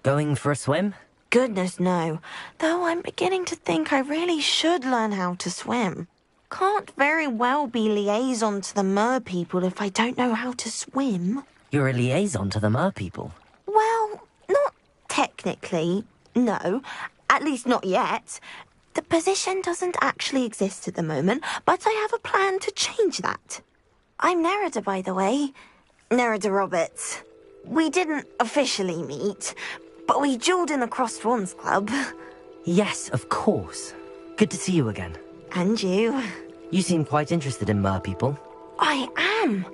Going for a swim? Goodness, no. Though I'm beginning to think I really should learn how to swim. Can't very well be liaison to the mer people if I don't know how to swim. You're a liaison to the mer people. Well, not technically, no. At least not yet. The position doesn't actually exist at the moment, but I have a plan to change that. I'm Nerida, by the way. Nerida Roberts. We didn't officially meet, but we duelled in the Cross Swans Club. Yes, of course. Good to see you again. And you. You seem quite interested in mer people. I am.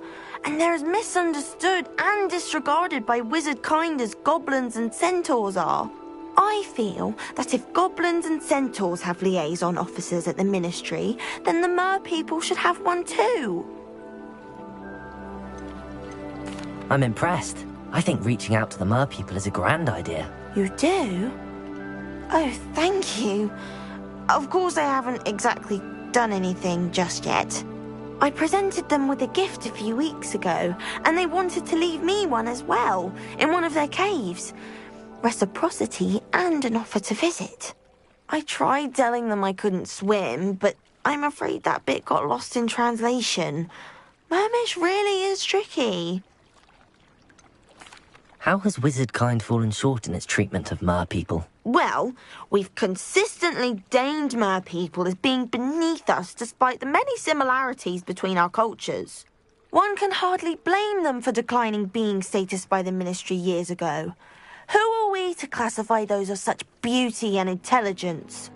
And they're as misunderstood and disregarded by wizard kind as goblins and centaurs are. I feel that if goblins and centaurs have liaison officers at the ministry, then the mer people should have one too. I'm impressed. I think reaching out to the mer people is a grand idea. You do? Oh, thank you. Of course I haven't exactly done anything just yet. I presented them with a gift a few weeks ago, and they wanted to leave me one as well, in one of their caves. Reciprocity and an offer to visit. I tried telling them I couldn't swim, but I'm afraid that bit got lost in translation. Mermish really is tricky. How has wizard kind fallen short in its treatment of mer people? Well, we've consistently deemed mer people as being beneath us despite the many similarities between our cultures. One can hardly blame them for declining being status by the ministry years ago. Who are we to classify those of such beauty and intelligence?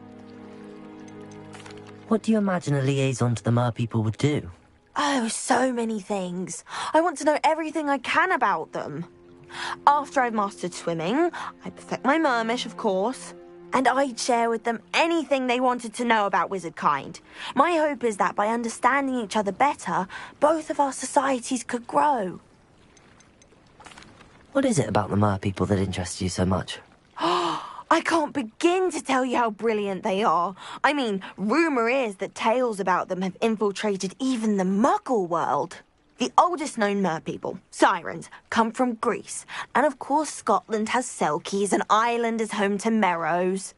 What do you imagine a liaison to the mer people would do? Oh, so many things. I want to know everything I can about them. After I've mastered swimming, I'd perfect my mermish, of course, and I'd share with them anything they wanted to know about wizard kind. My hope is that by understanding each other better, both of our societies could grow. What is it about the mer people that interests you so much? I can't begin to tell you how brilliant they are. I mean, rumour is that tales about them have infiltrated even the Muggle world. The oldest known mer people, sirens, come from Greece. And of course Scotland has Selkies and Ireland is home to Merrows.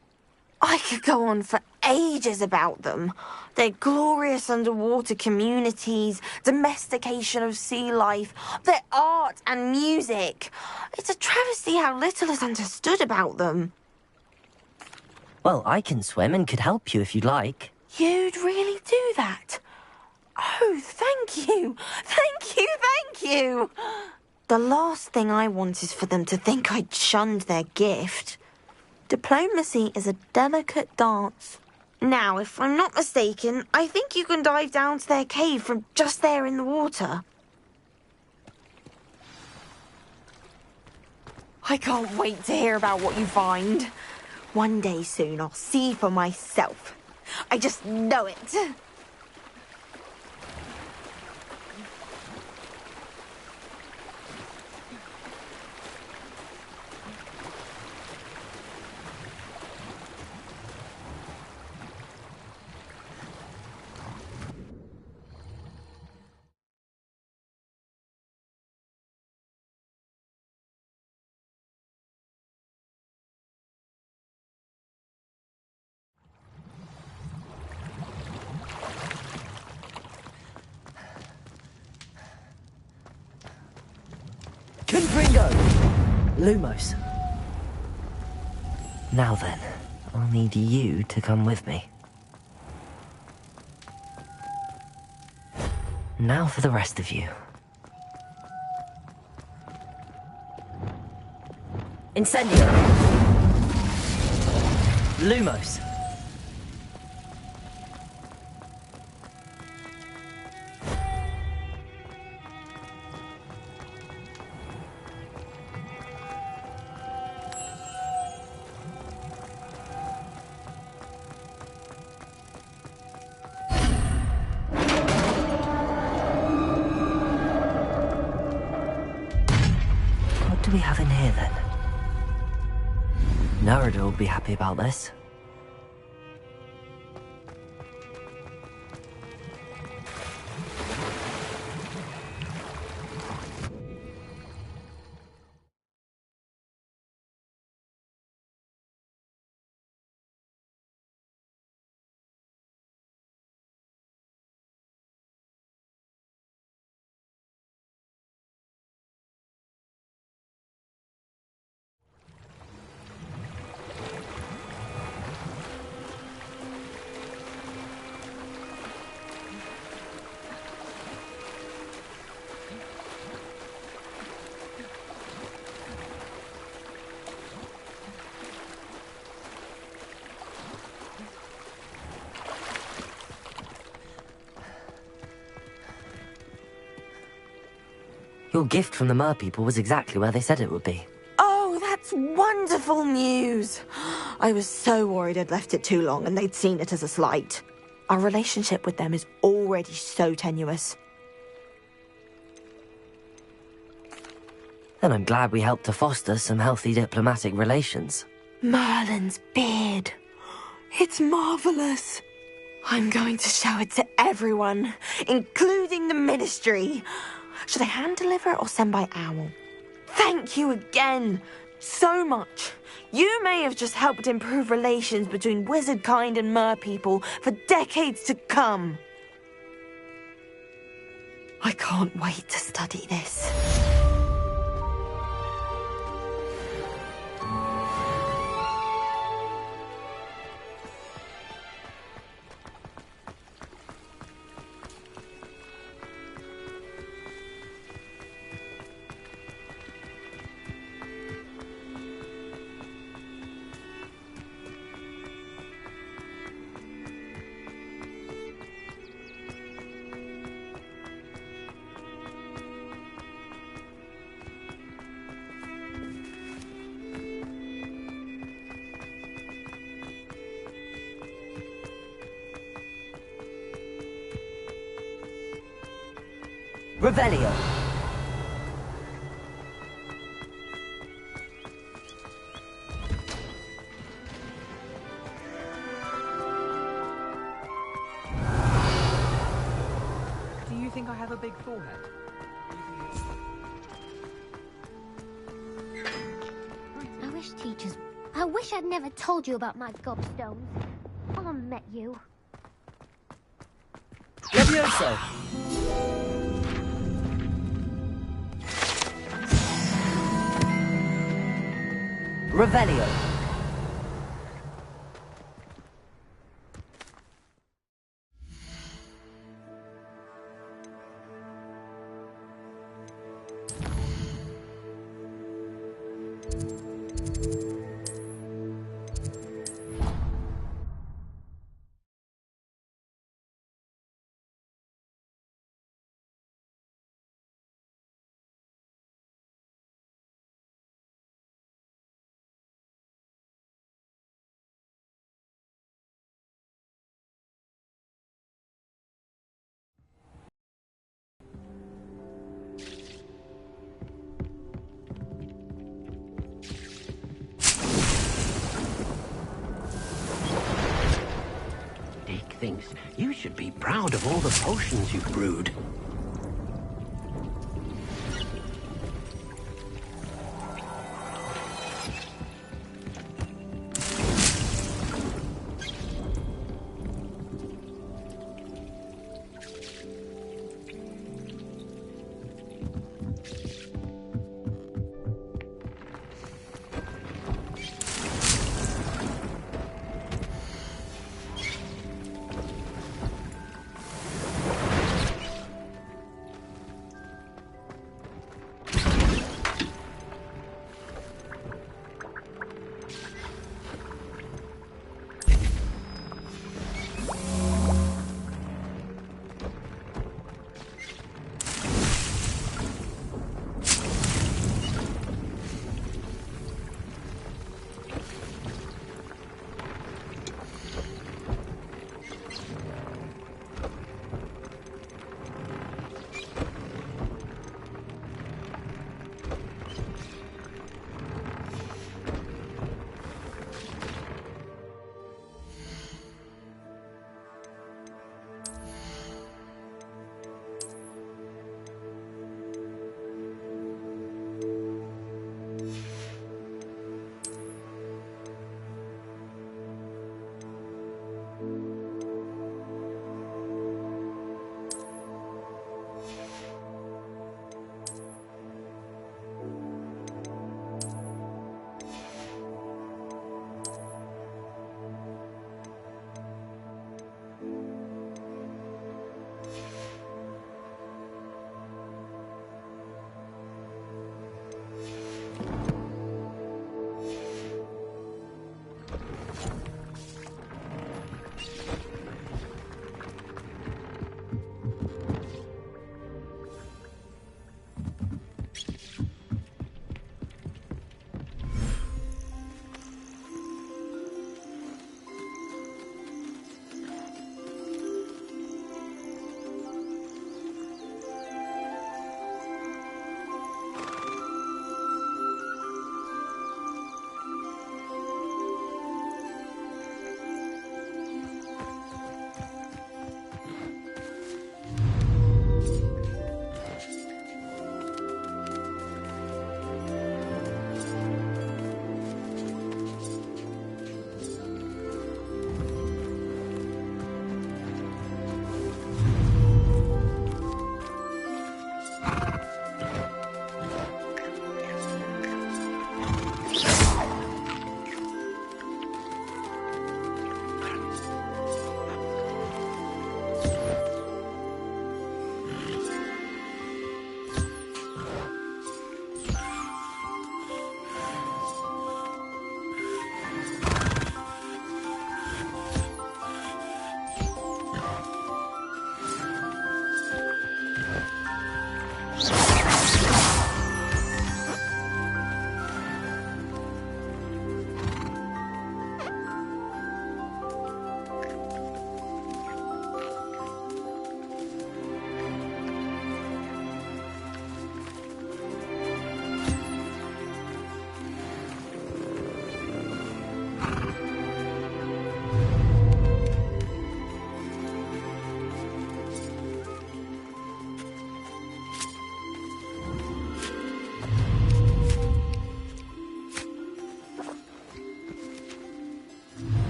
I could go on for ages about them. Their glorious underwater communities, domestication of sea life, their art and music. It's a travesty how little is understood about them. Well, I can swim and could help you if you'd like. You'd really do that? Oh, thank you. Thank you, thank you. The last thing I want is for them to think I'd shunned their gift. Diplomacy is a delicate dance. Now, if I'm not mistaken, I think you can dive down to their cave from just there in the water. I can't wait to hear about what you find. One day soon I'll see for myself. I just know it. Confringo! Lumos. Now then, I'll need you to come with me. Now for the rest of you. Incendio! Lumos! What do we have in here, then? Nerida will be happy about this. Your gift from the merpeople was exactly where they said it would be. Oh, that's wonderful news. I was so worried I'd left it too long and they'd seen it as a slight. Our relationship with them is already so tenuous. Then I'm glad we helped to foster some healthy diplomatic relations. Merlin's beard. It's marvelous. I'm going to show it to everyone, including the Ministry. Should I hand deliver it or send by owl? Thank you again, so much. You may have just helped improve relations between wizard kind and merpeople for decades to come. I can't wait to study this. Revelio. Do you think I have a big forehead? I wish I'd never told you about my gobstones. I met you. Levioso. Revelio. Thinks you should be proud of all the potions you've brewed.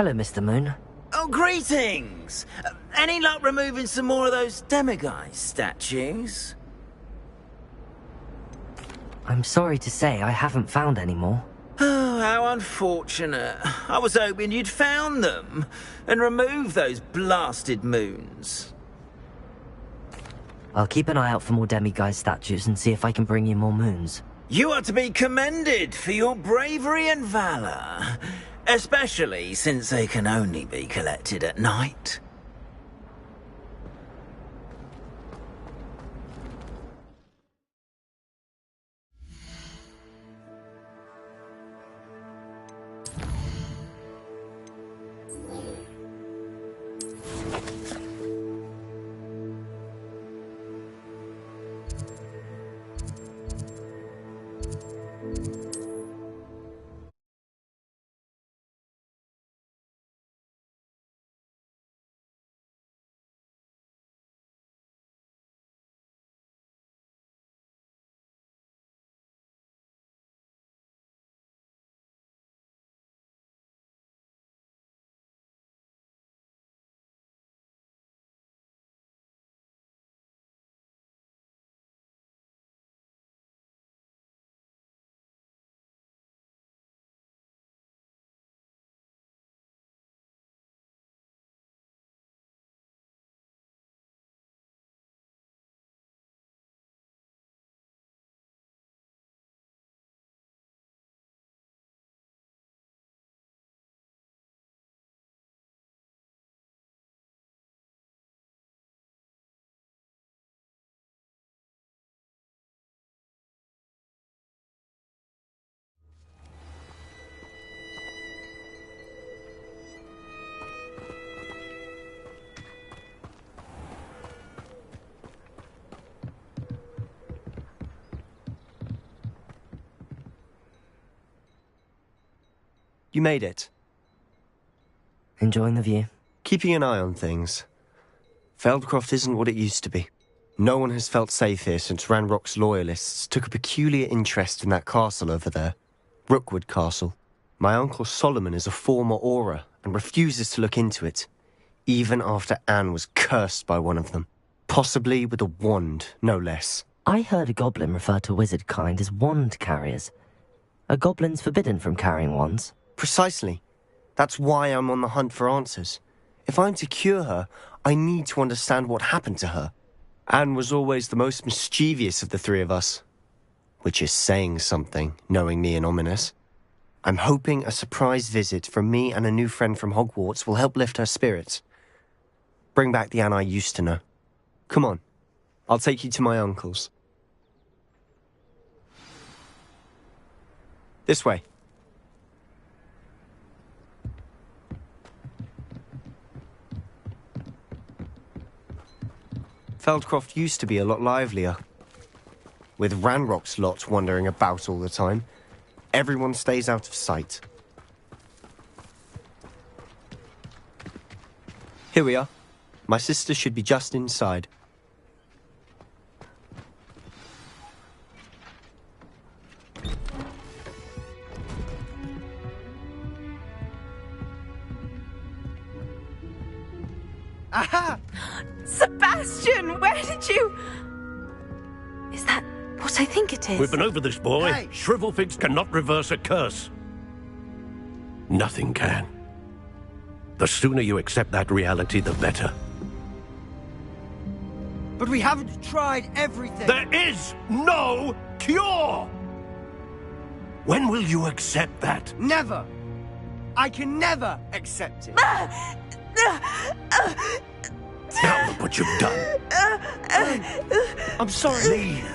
Hello, Mr. Moon. Oh, greetings! Any luck removing some more of those demiguise statues? I'm sorry to say I haven't found any more. Oh, how unfortunate. I was hoping you'd found them and removed those blasted moons. I'll keep an eye out for more demiguise statues and see if I can bring you more moons. You are to be commended for your bravery and valour, especially since they can only be collected at night. You made it. Enjoying the view? Keeping an eye on things. Feldcroft isn't what it used to be. No one has felt safe here since Ranrock's loyalists took a peculiar interest in that castle over there. Rookwood Castle. My uncle Solomon is a former Auror and refuses to look into it, even after Anne was cursed by one of them. Possibly with a wand, no less. I heard a goblin refer to wizard kind as wand carriers. Are goblins forbidden from carrying wands? Precisely. That's why I'm on the hunt for answers. If I'm to cure her, I need to understand what happened to her. Anne was always the most mischievous of the three of us. Which is saying something, knowing me and ominous. I'm hoping a surprise visit from me and a new friend from Hogwarts will help lift her spirits. Bring back the Anne I used to know. Come on. I'll take you to my uncle's. This way. Feldcroft used to be a lot livelier. With Ranrock's lot wandering about all the time, everyone stays out of sight. Here we are. My sister should be just inside. Aha! Sebastian, where did you... Is that what I think it is? We've been over this, boy. Hey. Shrivelfigs cannot reverse a curse. Nothing can. The sooner you accept that reality, the better. But we haven't tried everything. There is no cure! When will you accept that? Never. I can never accept it. Now look what you've done. I'm sorry. Leave.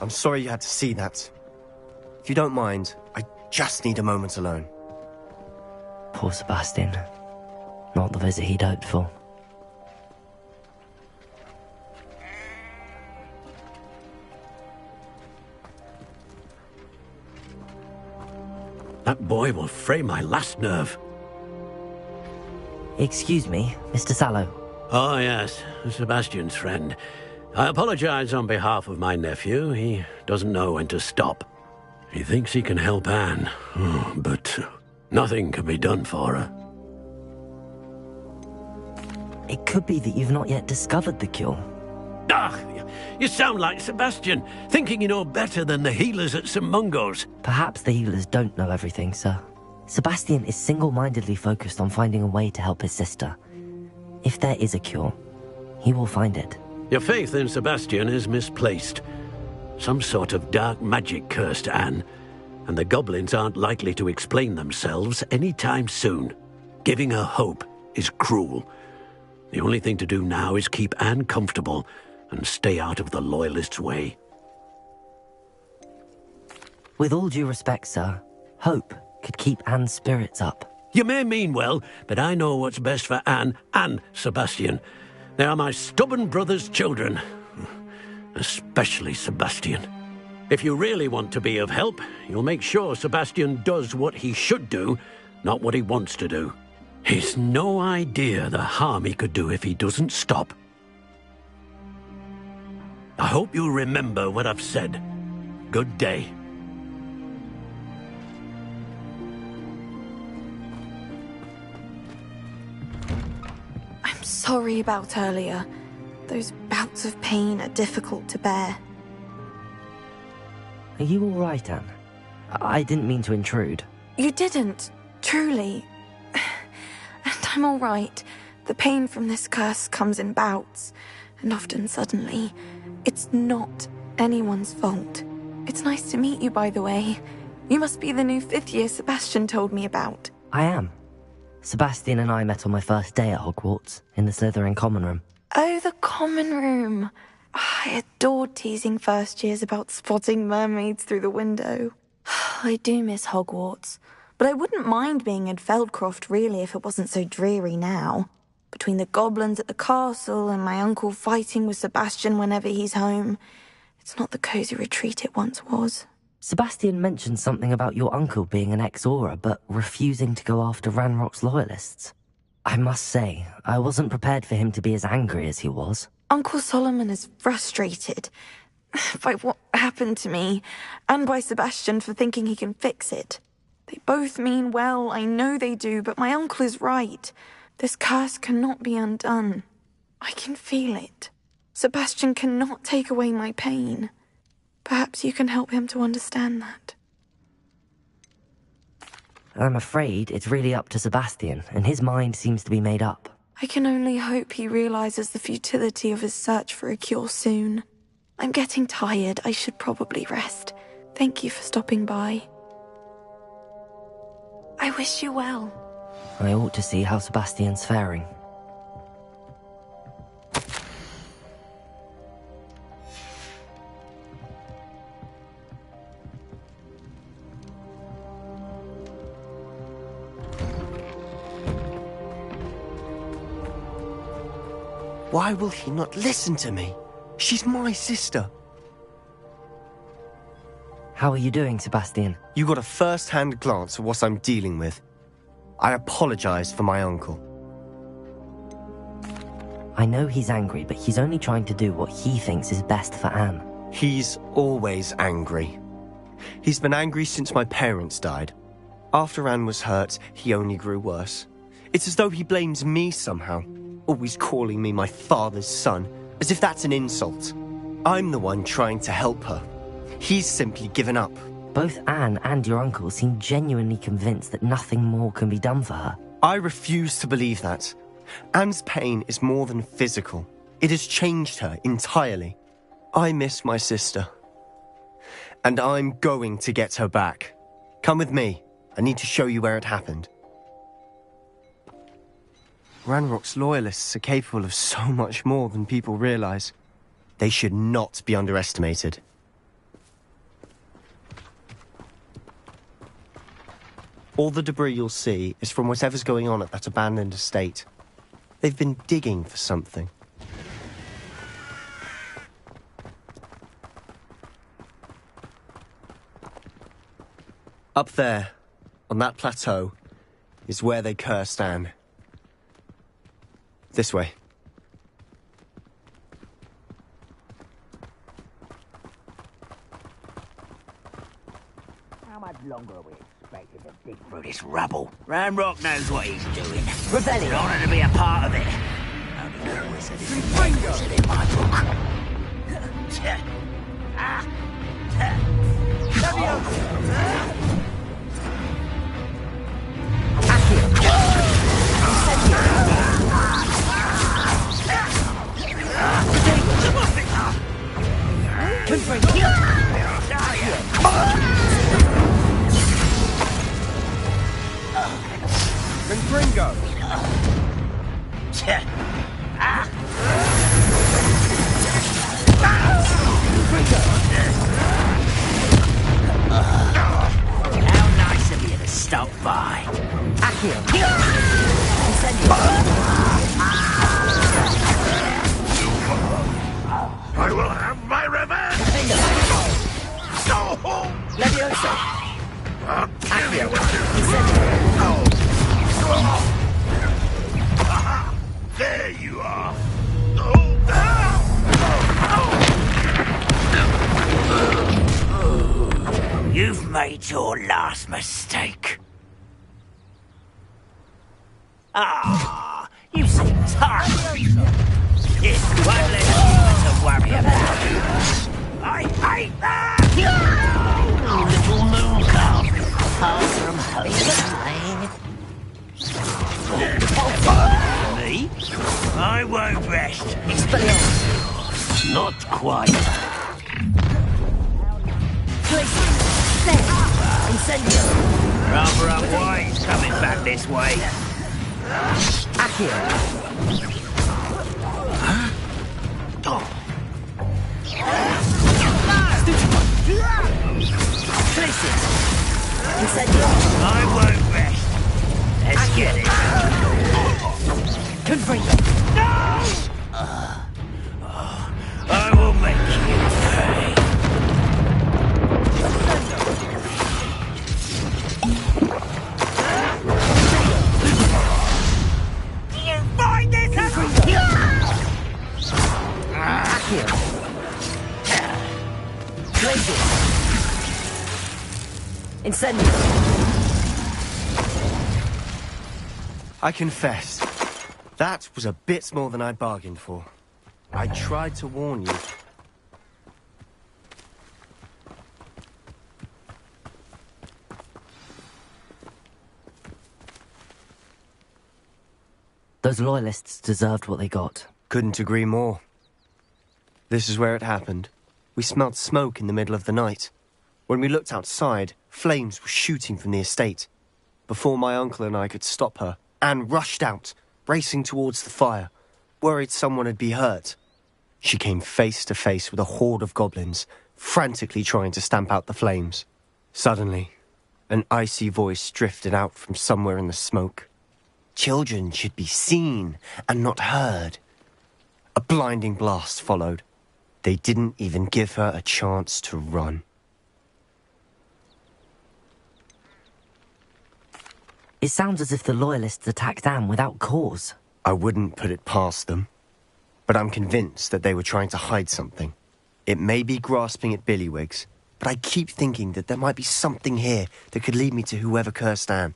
I'm sorry you had to see that. If you don't mind, I just need a moment alone. Poor Sebastian. Not the visit he'd hoped for. That boy will fray my last nerve. Excuse me, Mr. Sallow. Oh, yes, Sebastian's friend. I apologize on behalf of my nephew. He doesn't know when to stop. He thinks he can help Anne, but nothing can be done for her. It could be that you've not yet discovered the cure. Ah, you sound like Sebastian, thinking you know better than the healers at St. Mungo's. Perhaps the healers don't know everything, sir. Sebastian is single-mindedly focused on finding a way to help his sister. If there is a cure, he will find it. Your faith in Sebastian is misplaced. Some sort of dark magic cursed Anne, and the goblins aren't likely to explain themselves anytime soon. Giving her hope is cruel. The only thing to do now is keep Anne comfortable and stay out of the Loyalists' way. With all due respect, sir, hope could keep Anne's spirits up. You may mean well, but I know what's best for Anne and Sebastian. They are my stubborn brother's children. Especially Sebastian. If you really want to be of help, you'll make sure Sebastian does what he should do, not what he wants to do. He's no idea the harm he could do if he doesn't stop. I hope you'll remember what I've said. Good day. I'm sorry about earlier. Those bouts of pain are difficult to bear. Are you all right, Anne? I didn't mean to intrude. You didn't, truly. And I'm all right. The pain from this curse comes in bouts, and often suddenly. It's not anyone's fault. It's nice to meet you, by the way. You must be the new 5th year Sebastian told me about. I am. Sebastian and I met on my first day at Hogwarts, in the Slytherin common room. Oh, the common room. I adored teasing first years about spotting mermaids through the window. I do miss Hogwarts, but I wouldn't mind being in Feldcroft really if it wasn't so dreary now. Between the goblins at the castle and my uncle fighting with Sebastian whenever he's home, it's not the cosy retreat it once was. Sebastian mentioned something about your uncle being an ex-Auror, but refusing to go after Ranrock's loyalists. I must say, I wasn't prepared for him to be as angry as he was. Uncle Solomon is frustrated by what happened to me, and by Sebastian for thinking he can fix it. They both mean well, I know they do, but my uncle is right. This curse cannot be undone. I can feel it. Sebastian cannot take away my pain. Perhaps you can help him to understand that. I'm afraid it's really up to Sebastian, and his mind seems to be made up. I can only hope he realizes the futility of his search for a cure soon. I'm getting tired. I should probably rest. Thank you for stopping by. I wish you well. I ought to see how Sebastian's faring. Why will he not listen to me? She's my sister. How are you doing, Sebastian? You got a first-hand glance at what I'm dealing with. I apologize for my uncle. I know he's angry, but he's only trying to do what he thinks is best for Anne. He's always angry. He's been angry since my parents died. After Anne was hurt, he only grew worse. It's as though he blames me somehow, always calling me my father's son, as if that's an insult. I'm the one trying to help her. He's simply given up. Both Anne and your uncle seem genuinely convinced that nothing more can be done for her. I refuse to believe that. Anne's pain is more than physical. It has changed her entirely. I miss my sister. And I'm going to get her back. Come with me. I need to show you where it happened. Ranrock's loyalists are capable of so much more than people realize. They should not be underestimated. All the debris you'll see is from whatever's going on at that abandoned estate. They've been digging for something. Up there, on that plateau, is where they cursed Anne. This way. How much longer are we expected to dig through this rubble? Ranrock knows what he's doing. Rebellion. It's an honor to be a part of it. Only the wizard is in my book. Gringo! How nice of you to stop by. I will have my revenge! I'll kill you with this. There you are. You've made your last mistake. Ah, you seem tired. It's one less human to worry about. I hate that! Little moon calf, far from home. Me? I won't rest. Expelliarmus. Not quite. Incendio. Rather unwise coming back this way. Accio. Places. Incendio. I won't rest. Let's get it. Confringo. I will make you pay. Do you find this? Accio. Places. Incendio. I confess, that was a bit more than I bargained for. I tried to warn you. Those loyalists deserved what they got. Couldn't agree more. This is where it happened. We smelled smoke in the middle of the night. When we looked outside, flames were shooting from the estate. Before my uncle and I could stop her, Anne rushed out, racing towards the fire, worried someone had been hurt. She came face to face with a horde of goblins, frantically trying to stamp out the flames. Suddenly, an icy voice drifted out from somewhere in the smoke. Children should be seen and not heard. A blinding blast followed. They didn't even give her a chance to run. It sounds as if the loyalists attacked Anne without cause. I wouldn't put it past them, but I'm convinced that they were trying to hide something. It may be grasping at Billywigs, but I keep thinking that there might be something here that could lead me to whoever cursed Anne.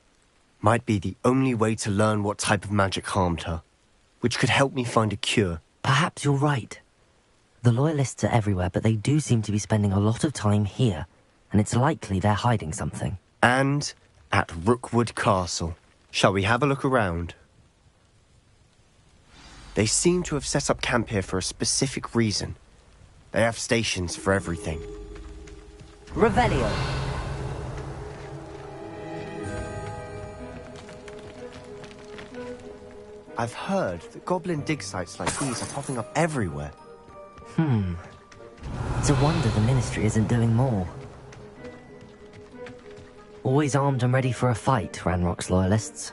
Might be the only way to learn what type of magic harmed her, which could help me find a cure. Perhaps you're right. The loyalists are everywhere, but they do seem to be spending a lot of time here, and it's likely they're hiding something. And at Rookwood Castle. Shall we have a look around? They seem to have set up camp here for a specific reason. They have stations for everything. Revelio. I've heard that goblin dig sites like these are popping up everywhere. It's a wonder the Ministry isn't doing more. Always armed and ready for a fight, Ranrock's loyalists.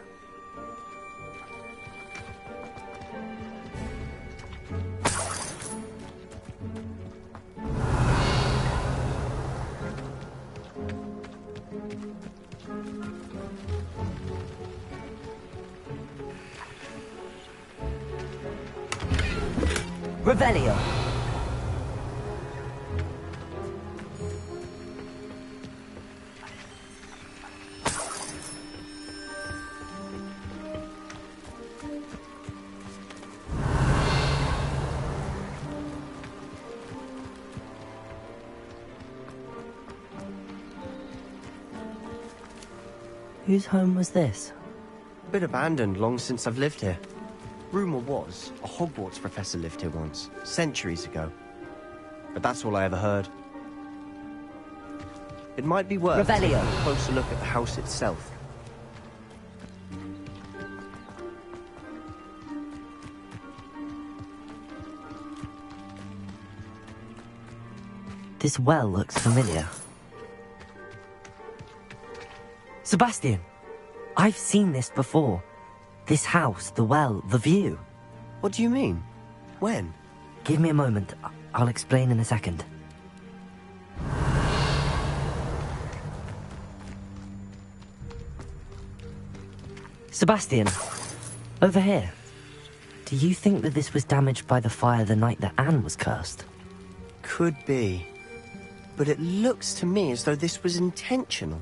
Revelio. Whose home was this? Bit abandoned long since I've lived here. Rumour was, a Hogwarts professor lived here once, centuries ago. But that's all I ever heard. It might be worth taking a closer look at the house itself. This well looks familiar. Sebastian! I've seen this before. This house, the well, the view. What do you mean? When? Give me a moment. I'll explain in a second. Sebastian, over here. Do you think that this was damaged by the fire the night that Anne was cursed? Could be. But it looks to me as though this was intentional.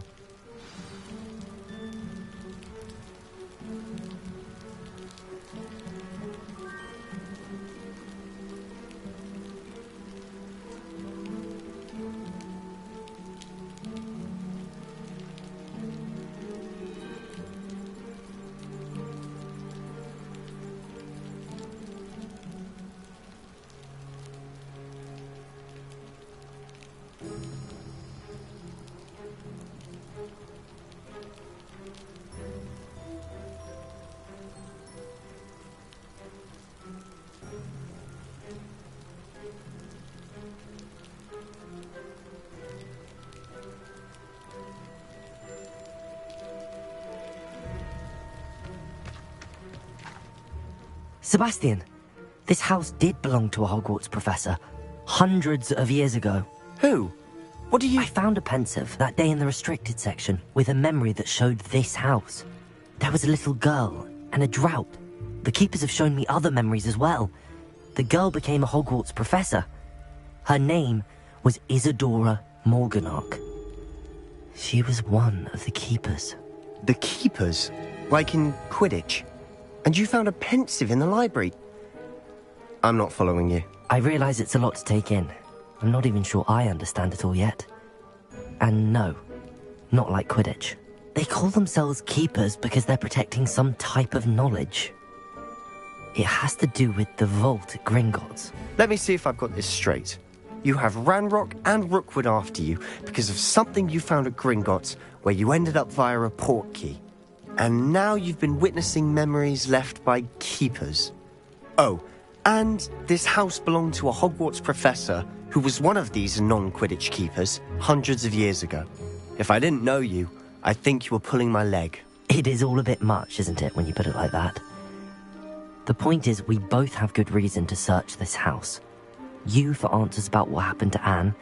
Sebastian, this house did belong to a Hogwarts professor, hundreds of years ago. Who? What do you... I found a pensive that day in the restricted section with a memory that showed this house. There was a little girl and a drought. The keepers have shown me other memories as well. The girl became a Hogwarts professor. Her name was Isadora Morganach. She was one of the keepers. The keepers? Like in Quidditch? And you found a pensive in the library? I'm not following you. I realize it's a lot to take in. I'm not even sure I understand it all yet. And no, not like Quidditch. They call themselves keepers because they're protecting some type of knowledge. It has to do with the vault at Gringotts. Let me see if I've got this straight. You have Ranrock and Rookwood after you because of something you found at Gringotts where you ended up via a portkey. And now you've been witnessing memories left by keepers. Oh, and this house belonged to a Hogwarts professor who was one of these non-Quidditch keepers hundreds of years ago. If I didn't know you, I'd think you were pulling my leg. It is all a bit much, isn't it, when you put it like that? The point is, we both have good reason to search this house. You for answers about what happened to Anne,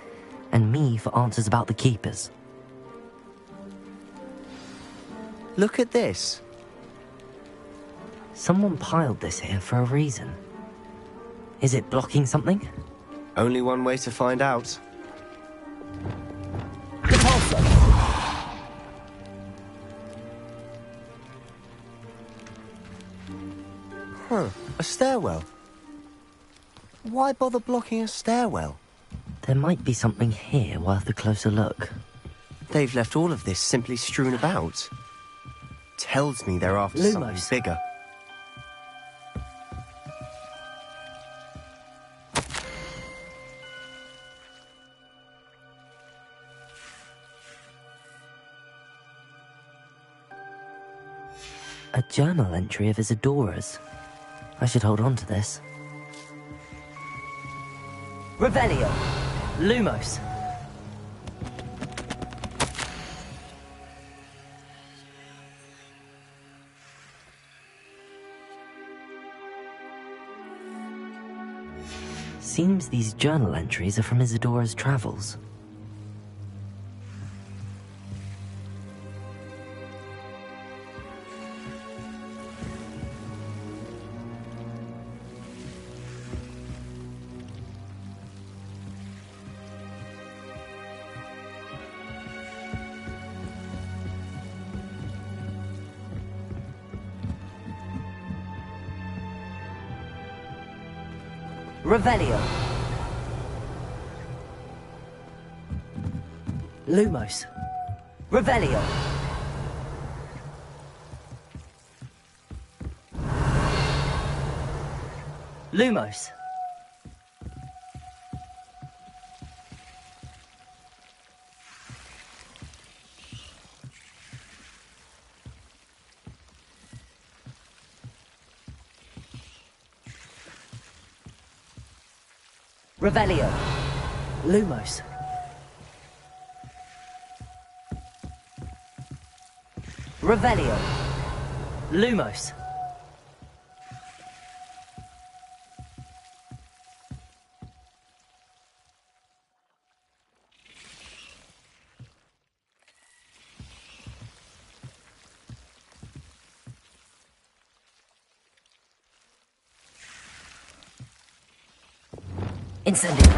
and me for answers about the keepers. Look at this. Someone piled this here for a reason. Is it blocking something? Only one way to find out. Huh, a stairwell. Why bother blocking a stairwell? There might be something here worth a closer look. They've left all of this simply strewn about. Tells me they're after something bigger. A journal entry of Isadora's. I should hold on to this. Revelio. Lumos. Seems these journal entries are from Isadora's travels. Revelio. Lumos. Revelio. Lumos. Revelio. Lumos. Revelio. Lumos. Incendio.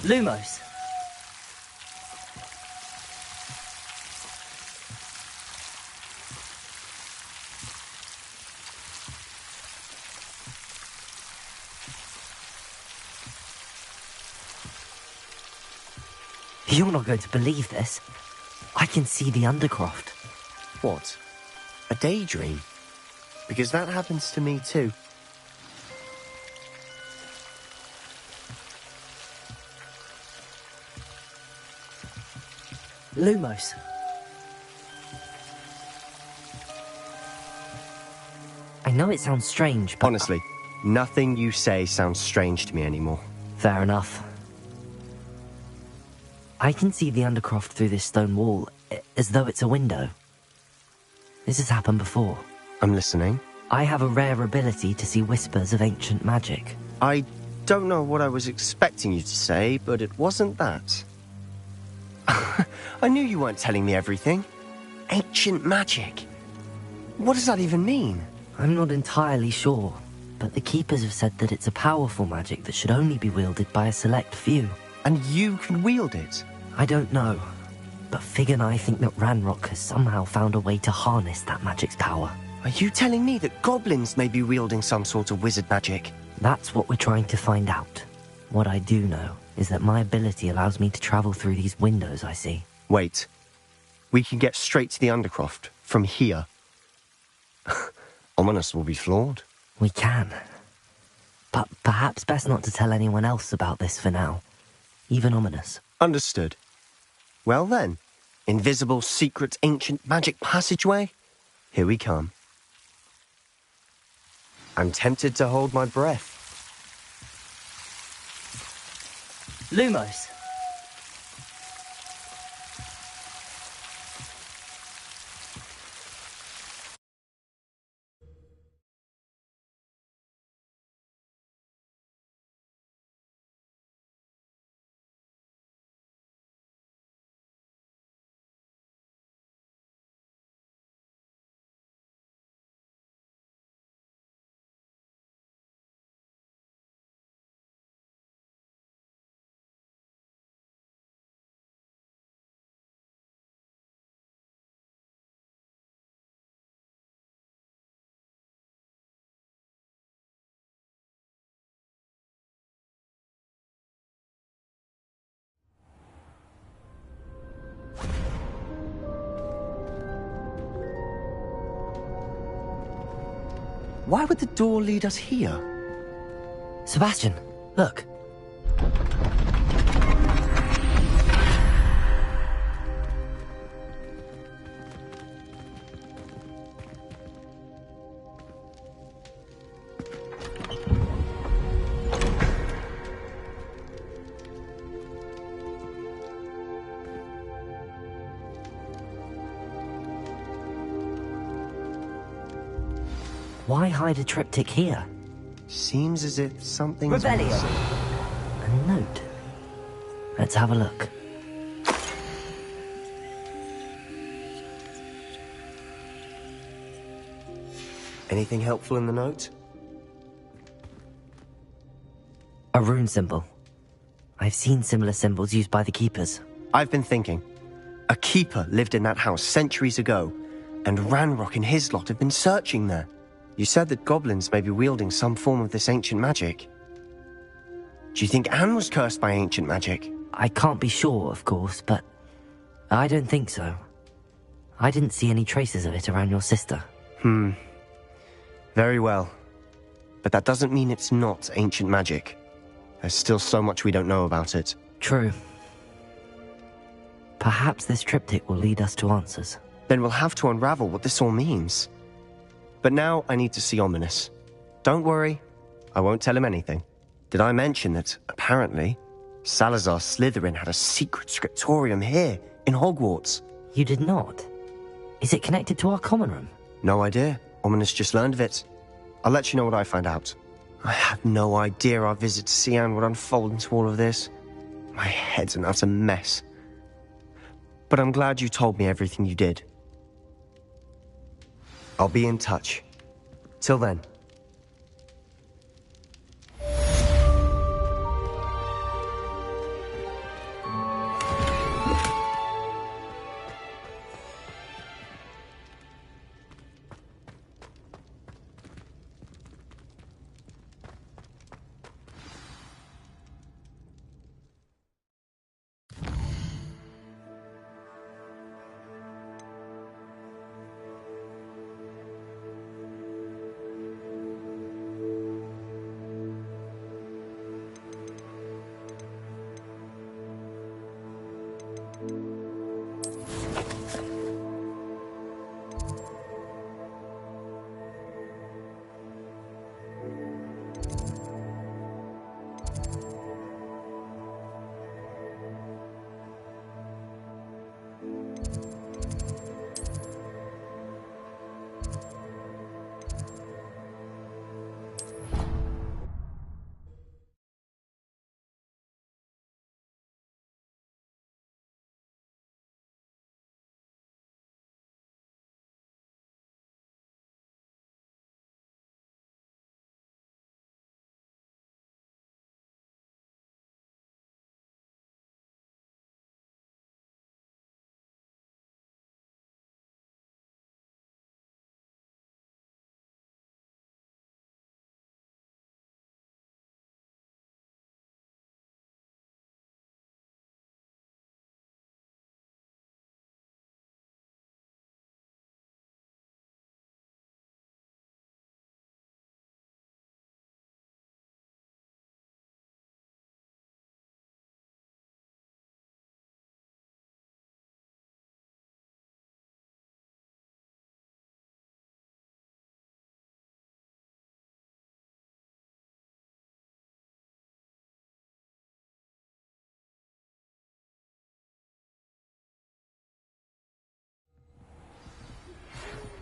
Lumos. You're not going to believe this. I can see the Undercroft. What? A daydream? Because that happens to me too. Lumos. I know it sounds strange, but... Honestly, nothing you say sounds strange to me anymore. Fair enough. I can see the Undercroft through this stone wall, as though it's a window. This has happened before. I'm listening. I have a rare ability to see whispers of ancient magic. I don't know what I was expecting you to say, but it wasn't that. I knew you weren't telling me everything. Ancient magic. What does that even mean? I'm not entirely sure, but the Keepers have said that it's a powerful magic that should only be wielded by a select few. And you can wield it? I don't know, but Fig and I think that Ranrock has somehow found a way to harness that magic's power. Are you telling me that goblins may be wielding some sort of wizard magic? That's what we're trying to find out. What I do know is that my ability allows me to travel through these windows I see. Wait. We can get straight to the Undercroft from here. Ominous will be floored. We can. But perhaps best not to tell anyone else about this for now. Even Ominous. Understood. Well then, invisible, secret, ancient magic passageway? Here we come. I'm tempted to hold my breath. Lumos. Why would the door lead us here? Sebastian, look. Why hide a triptych here? Seems as if something's... Rebellion! A note. Let's have a look. Anything helpful in the note? A rune symbol. I've seen similar symbols used by the Keepers. I've been thinking. A keeper lived in that house centuries ago, and Ranrock and his lot have been searching there. You said that goblins may be wielding some form of this ancient magic. Do you think Anne was cursed by ancient magic? I can't be sure, of course, but I don't think so. I didn't see any traces of it around your sister. Very well. But that doesn't mean it's not ancient magic. There's still so much we don't know about it. True. Perhaps this triptych will lead us to answers. Then we'll have to unravel what this all means. But now I need to see Ominous. Don't worry, I won't tell him anything. Did I mention that, apparently, Salazar Slytherin had a secret scriptorium here, in Hogwarts? You did not? Is it connected to our common room? No idea. Ominous just learned of it. I'll let you know what I find out. I had no idea our visit to Cian would unfold into all of this. My head's an utter mess. But I'm glad you told me everything you did. I'll be in touch. Till then.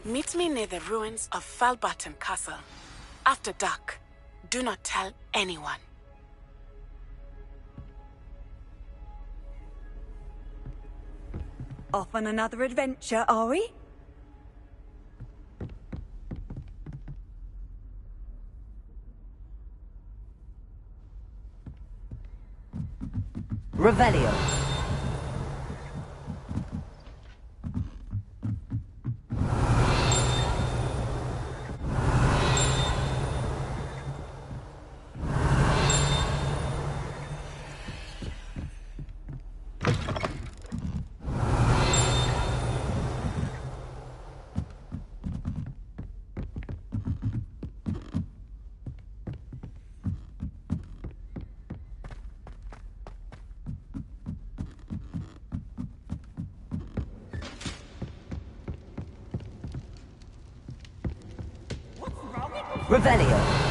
Meet me near the ruins of Feldcroft Castle. After dark. Do not tell anyone. Off on another adventure, are we? Revelio. Revelio.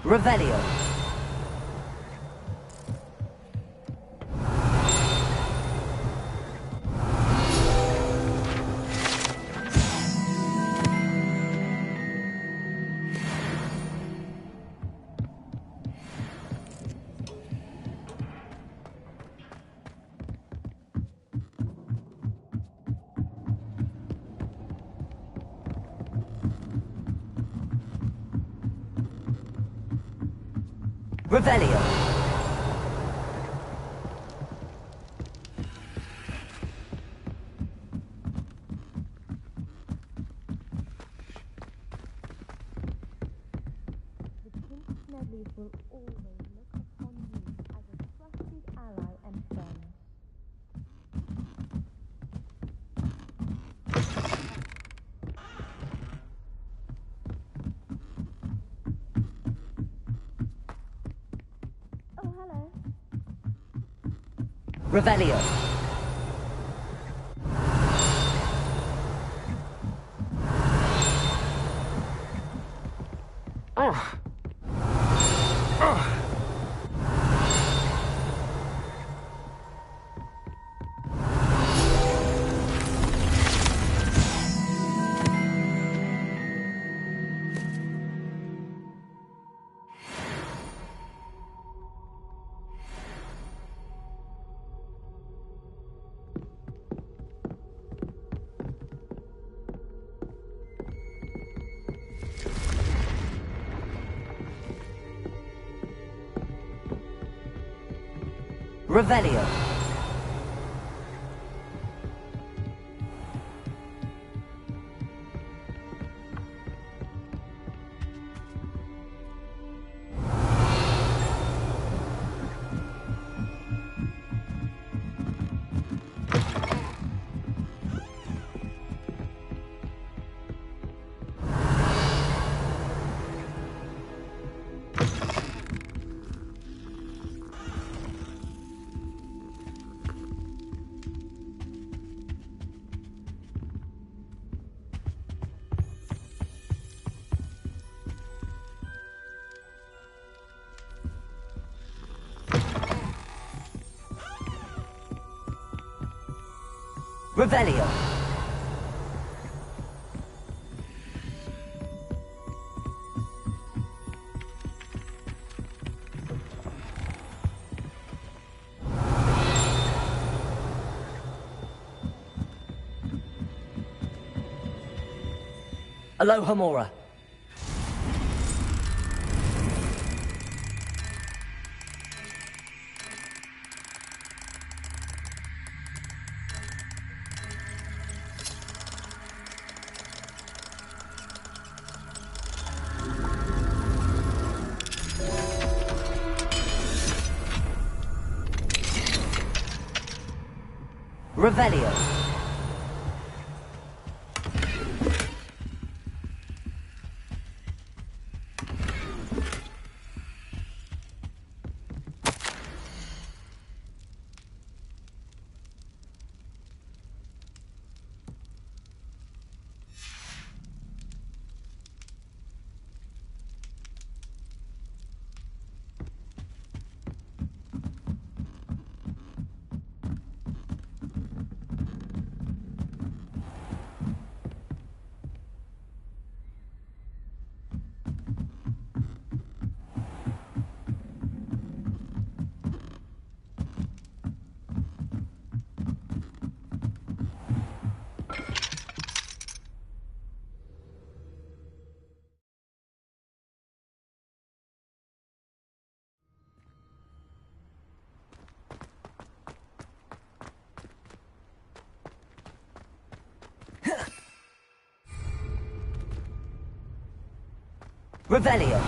Revelio. Revelio. Smedleys will always look upon you as a trusted ally and friend. Oh, hello. Revelio. Revelio. Revelio. Aloha Mora. Revelio. Revelio.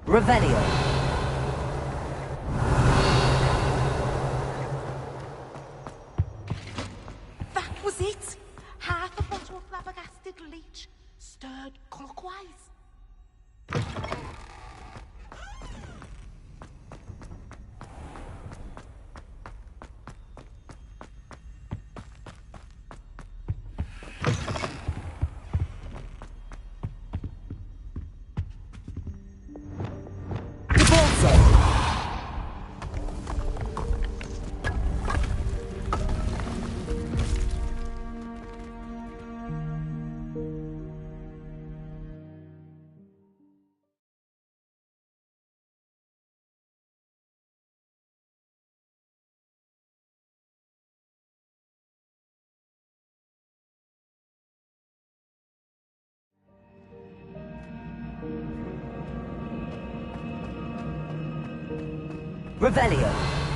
Revelio. That was it. Half a bottle of flabbergasted leech, stirred clockwise. Revelio.